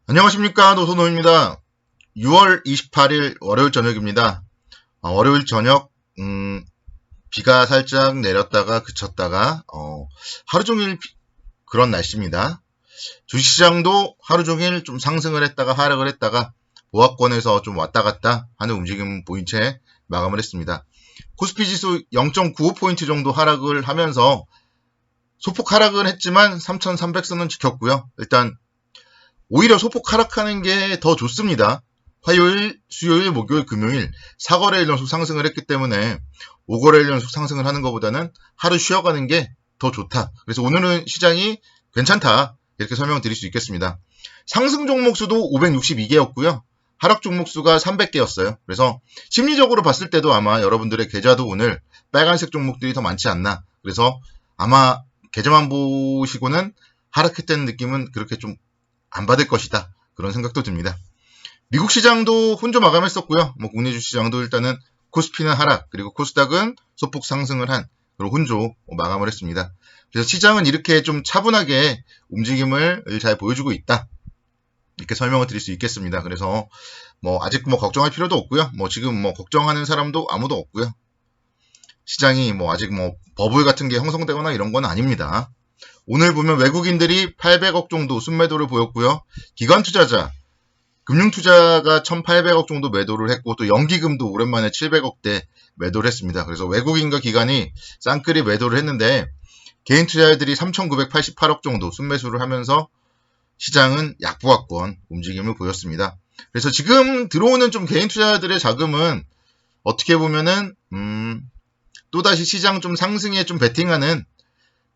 안녕하십니까, 노선호입니다. 6월 28일 월요일 저녁입니다. 월요일 저녁 비가 살짝 내렸다가 그쳤다가 하루 종일 그런 날씨입니다. 주식시장도 하루 종일 좀 상승을 했다가 하락을 했다가 보합권에서 좀 왔다 갔다 하는 움직임 보인 채 마감을 했습니다. 코스피 지수 0.95포인트 정도 하락을 하면서 소폭 하락은 했지만 3,300선은 지켰고요. 일단 오히려 소폭 하락하는 게 더 좋습니다. 화요일, 수요일, 목요일, 금요일 4거래일 연속 상승을 했기 때문에 5거래일 연속 상승을 하는 것보다는 하루 쉬어가는 게 더 좋다. 그래서 오늘은 시장이 괜찮다. 이렇게 설명드릴 수 있겠습니다. 상승 종목 수도 562개였고요. 하락 종목 수가 300개였어요. 그래서 심리적으로 봤을 때도 아마 여러분들의 계좌도 오늘 빨간색 종목들이 더 많지 않나. 그래서 아마 계좌만 보시고는 하락했다는 느낌은 그렇게 좀 안 받을 것이다. 그런 생각도 듭니다. 미국 시장도 혼조 마감했었고요. 국내 주시장도 일단은 코스피는 하락, 그리고 코스닥은 소폭 상승을 한 그런 혼조 마감을 했습니다. 그래서 시장은 이렇게 좀 차분하게 움직임을 잘 보여주고 있다. 이렇게 설명을 드릴 수 있겠습니다. 그래서 아직 걱정할 필요도 없고요. 지금 걱정하는 사람도 아무도 없고요. 시장이 아직 버블 같은 게 형성되거나 이런 건 아닙니다. 오늘 보면 외국인들이 800억 정도 순매도를 보였고요. 기관 투자자, 금융투자가 1,800억 정도 매도를 했고 또 연기금도 오랜만에 700억대 매도를 했습니다. 그래서 외국인과 기관이 쌍끌이 매도를 했는데 개인 투자자들이 3,988억 정도 순매수를 하면서 시장은 약보합권 움직임을 보였습니다. 그래서 지금 들어오는 좀 개인 투자자들의 자금은 어떻게 보면은 또다시 시장 좀 상승에 좀 베팅하는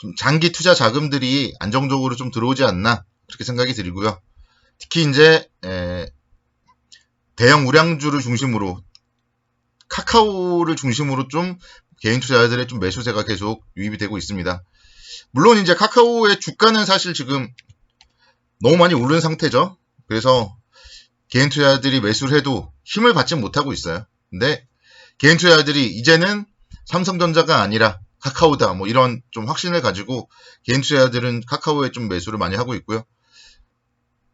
좀 장기 투자 자금들이 안정적으로 좀 들어오지 않나 그렇게 생각이 들고요. 특히 이제 대형 우량주를 중심으로 카카오를 중심으로 좀 개인 투자자들의 좀 매수세가 계속 유입이 되고 있습니다. 물론 이제 카카오의 주가는 사실 지금 너무 많이 오른 상태죠. 그래서 개인 투자자들이 매수를 해도 힘을 받지 못하고 있어요. 근데 개인 투자자들이 이제는 삼성전자가 아니라 카카오다 이런 좀 확신을 가지고 개인 투자자들은 카카오에 좀 매수를 많이 하고 있고요.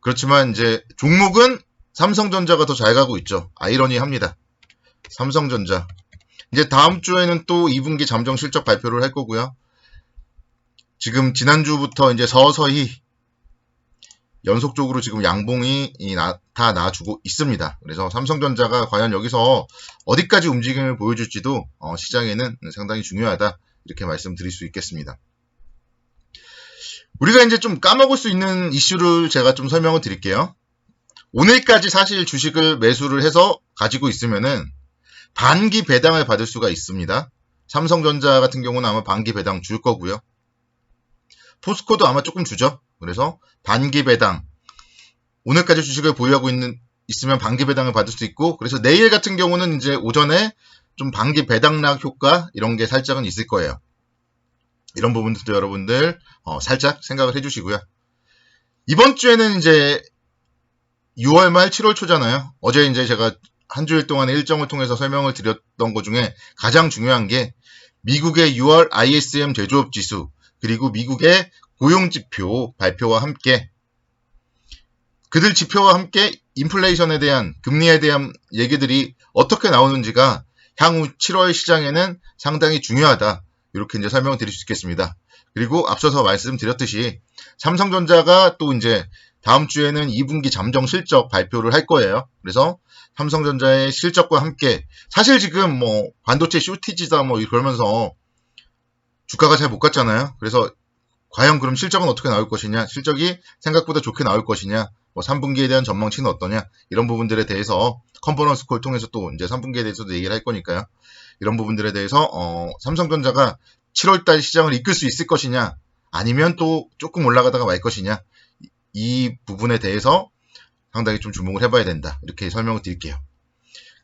그렇지만 이제 종목은 삼성전자가 더 잘 가고 있죠. 아이러니합니다. 삼성전자. 이제 다음 주에는 또 2분기 잠정 실적 발표를 할 거고요. 지금 지난주부터 이제 서서히 연속적으로 지금 양봉이 나타나주고 있습니다. 그래서 삼성전자가 과연 여기서 어디까지 움직임을 보여줄지도 시장에는 상당히 중요하다. 이렇게 말씀드릴 수 있겠습니다. 우리가 이제 좀 까먹을 수 있는 이슈를 제가 좀 설명을 드릴게요. 오늘까지 사실 주식을 매수를 해서 가지고 있으면은 반기 배당을 받을 수가 있습니다. 삼성전자 같은 경우는 아마 반기 배당 줄 거고요. 포스코도 아마 조금 주죠. 그래서 반기 배당. 오늘까지 주식을 보유하고 있으면 반기 배당을 받을 수 있고, 그래서 내일 같은 경우는 이제 오전에 좀 반기 배당락 효과 이런 게 살짝은 있을 거예요. 이런 부분들도 여러분들 살짝 생각을 해주시고요. 이번 주에는 이제 6월 말 7월 초잖아요. 어제 이제 제가 한 주일 동안의 일정을 통해서 설명을 드렸던 것 중에 가장 중요한 게 미국의 6월 ISM 제조업 지수 그리고 미국의 고용지표 발표와 함께 그들 지표와 함께 인플레이션에 대한 금리에 대한 얘기들이 어떻게 나오는지가 향후 7월 시장에는 상당히 중요하다. 이렇게 이제 설명을 드릴 수 있겠습니다. 그리고 앞서서 말씀드렸듯이 삼성전자가 또 이제 다음 주에는 2분기 잠정 실적 발표를 할 거예요. 그래서 삼성전자의 실적과 함께 사실 지금 반도체 쇼티지다 그러면서 주가가 잘 못 갔잖아요. 그래서 과연 그럼 실적은 어떻게 나올 것이냐, 실적이 생각보다 좋게 나올 것이냐, 3분기에 대한 전망치는 어떠냐, 이런 부분들에 대해서 컨퍼런스 콜 통해서 또 이제 3분기에 대해서도 얘기를 할 거니까요. 이런 부분들에 대해서 삼성전자가 7월달 시장을 이끌 수 있을 것이냐, 아니면 또 조금 올라가다가 말 것이냐, 이 부분에 대해서 상당히 좀 주목을 해봐야 된다. 이렇게 설명을 드릴게요.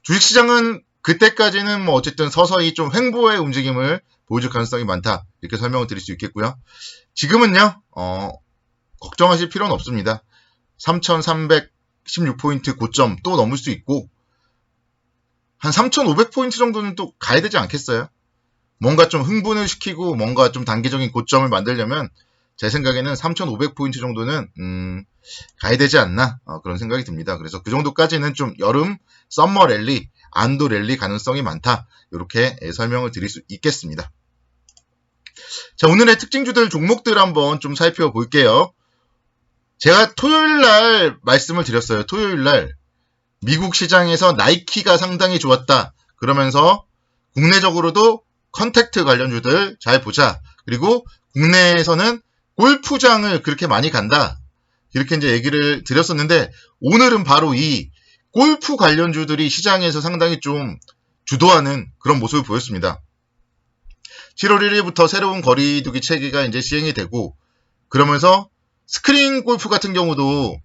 주식시장은 그때까지는 어쨌든 서서히 좀 횡보의 움직임을 보여줄 가능성이 많다. 이렇게 설명을 드릴 수 있겠고요. 지금은요, 걱정하실 필요는 없습니다. 3,316포인트 고점 또 넘을 수 있고, 한 3,500포인트 정도는 또 가야 되지 않겠어요? 뭔가 좀 흥분을 시키고, 뭔가 좀 단기적인 고점을 만들려면 제 생각에는 3,500포인트 정도는 가야 되지 않나 그런 생각이 듭니다. 그래서 그 정도까지는 좀 여름 썸머 랠리, 안도 랠리 가능성이 많다. 이렇게 설명을 드릴 수 있겠습니다. 자, 오늘의 특징주들 종목들 한번 좀 살펴볼게요. 제가 토요일날 말씀을 드렸어요. 토요일날 미국 시장에서 나이키가 상당히 좋았다. 그러면서 국내적으로도 컨택트 관련주들 잘 보자. 그리고 국내에서는 골프장을 그렇게 많이 간다. 이렇게 이제 얘기를 드렸었는데 오늘은 바로 이 골프 관련주들이 시장에서 상당히 좀 주도하는 그런 모습을 보였습니다. 7월 1일부터 새로운 거리두기 체계가 이제 시행이 되고 그러면서 스크린 골프 같은 경우도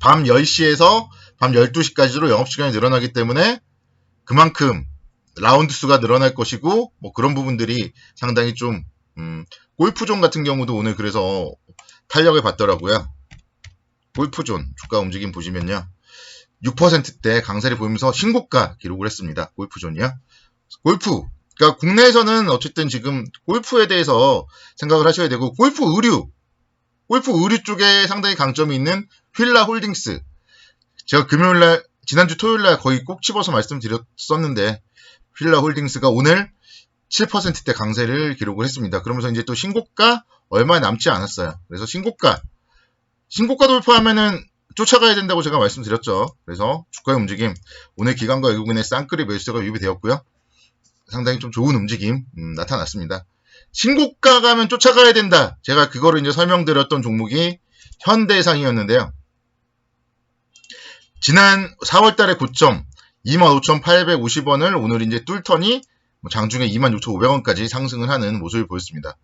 밤 10시에서 밤 12시까지로 영업시간이 늘어나기 때문에 그만큼 라운드 수가 늘어날 것이고 뭐 그런 부분들이 상당히 좀 골프존 같은 경우도 오늘 그래서 탄력을 받더라고요. 골프존 주가 움직임 보시면요. 6%대 강세를 보이면서 신고가 기록을 했습니다. 골프존이요. 골프. 그러니까 국내에서는 어쨌든 지금 골프에 대해서 생각을 하셔야 되고 골프 의류 쪽에 상당히 강점이 있는 휠라 홀딩스. 제가 금요일날 지난주 토요일날 거의 꼭 집어서 말씀드렸었는데 휠라 홀딩스가 오늘 7%대 강세를 기록을 했습니다. 그러면서 이제 또 신고가 얼마 남지 않았어요. 그래서 신고가 돌파하면은 쫓아가야 된다고 제가 말씀드렸죠. 그래서 주가의 움직임 오늘 기관과 외국인의 쌍끌이 매수가 유입이 되었고요. 상당히 좀 좋은 움직임 나타났습니다. 신고가 가면 쫓아가야 된다. 제가 그거를 이제 설명드렸던 종목이 현대해상이었는데요. 지난 4월달의 고점 25,850원을 오늘 이제 뚫더니 장중에 26,500원까지 상승을 하는 모습을 보였습니다.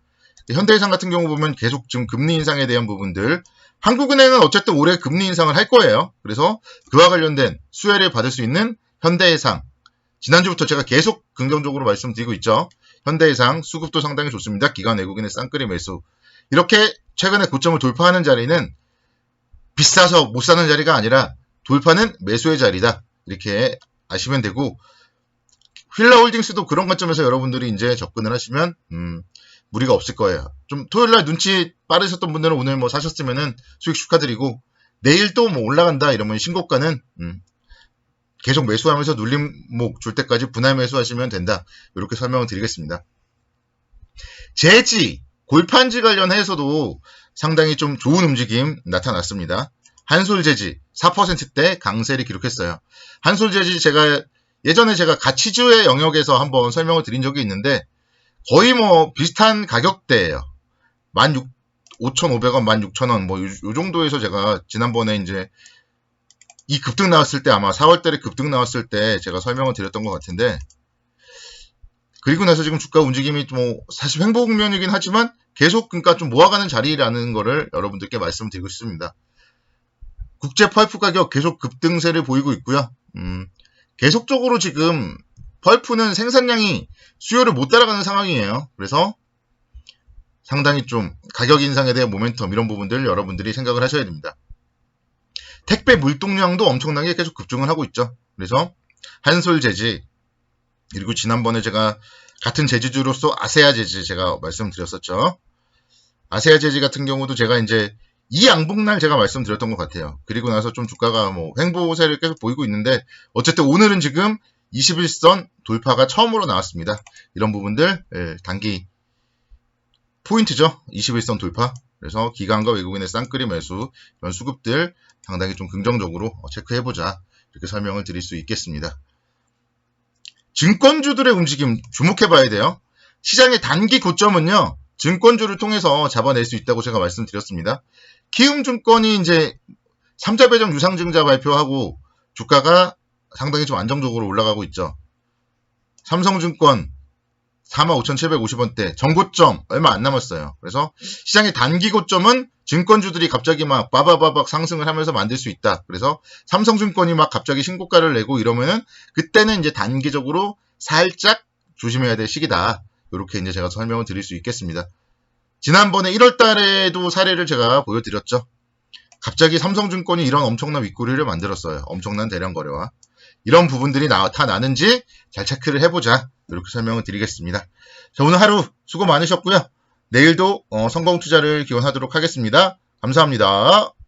현대해상 같은 경우 보면 계속 지금 금리 인상에 대한 부분들 한국은행은 어쨌든 올해 금리 인상을 할 거예요. 그래서 그와 관련된 수혜를 받을 수 있는 현대해상 지난주부터 제가 계속 긍정적으로 말씀드리고 있죠. 현대해상 수급도 상당히 좋습니다. 기관 외국인의 쌍끌이 매수 이렇게 최근에 고점을 돌파하는 자리는 비싸서 못 사는 자리가 아니라 돌파는 매수의 자리다. 이렇게 아시면 되고 휠라 홀딩스도 그런 관점에서 여러분들이 이제 접근을 하시면 무리가 없을 거예요. 좀 토요일날 눈치 빠르셨던 분들은 오늘 뭐 사셨으면은 수익 축하드리고 내일 또 뭐 올라간다 이러면 신고가는 계속 매수하면서 눌림목 줄 때까지 분할 매수하시면 된다. 이렇게 설명을 드리겠습니다. 재지, 골판지 관련해서도 상당히 좀 좋은 움직임 나타났습니다. 한솔재지 4%대 강세를 기록했어요. 한솔재지 예전에 제가 가치주의 영역에서 한번 설명을 드린 적이 있는데 거의 뭐 비슷한 가격대예요. 15,500원, 16,000원 뭐 요 정도에서 제가 지난번에 이제 이 급등 나왔을 때 아마 4월달에 급등 나왔을 때 제가 설명을 드렸던 것 같은데 그리고 나서 지금 주가 움직임이 뭐 사실 횡보 국면이긴 하지만 계속 그러니까 좀 모아가는 자리라는 거를 여러분들께 말씀드리고 싶습니다. 국제 펄프 가격 계속 급등세를 보이고 있고요. 계속적으로 지금 펄프는 생산량이 수요를 못 따라가는 상황이에요. 그래서 상당히 좀 가격 인상에 대한 모멘텀 이런 부분들 여러분들이 생각을 하셔야 됩니다. 택배 물동량도 엄청나게 계속 급증을 하고 있죠. 그래서 한솔재지 그리고 지난번에 제가 같은 재지주로서 아세아재지 제가 말씀드렸었죠. 아세아재지 같은 경우도 제가 이제 이 양봉날 제가 말씀드렸던 것 같아요. 그리고 나서 좀 주가가 뭐 횡보세를 계속 보이고 있는데 어쨌든 오늘은 지금 21선 돌파가 처음으로 나왔습니다. 이런 부분들 단기 포인트죠. 21선 돌파. 그래서 기관과 외국인의 쌍끌이 매수 이런 수급들 상당히 좀 긍정적으로 체크해보자 이렇게 설명을 드릴 수 있겠습니다. 증권주들의 움직임 주목해봐야 돼요. 시장의 단기 고점은요. 증권주를 통해서 잡아낼 수 있다고 제가 말씀드렸습니다. 키움증권이 이제 3자 배정 유상증자 발표하고 주가가 상당히 좀 안정적으로 올라가고 있죠. 삼성증권 45,750원대 정고점 얼마 안 남았어요. 그래서 시장의 단기 고점은 증권주들이 갑자기 막 빠바바박 상승을 하면서 만들 수 있다. 그래서 삼성증권이 막 갑자기 신고가를 내고 이러면은 그때는 이제 단기적으로 살짝 조심해야 될 시기다. 이렇게 이제 제가 설명을 드릴 수 있겠습니다. 지난번에 1월 달에도 사례를 제가 보여드렸죠. 갑자기 삼성증권이 이런 엄청난 윗꼬리를 만들었어요. 엄청난 대량 거래와. 이런 부분들이 나타나는지 잘 체크를 해보자. 이렇게 설명을 드리겠습니다. 자, 오늘 하루 수고 많으셨고요. 내일도 성공 투자를 기원하도록 하겠습니다. 감사합니다.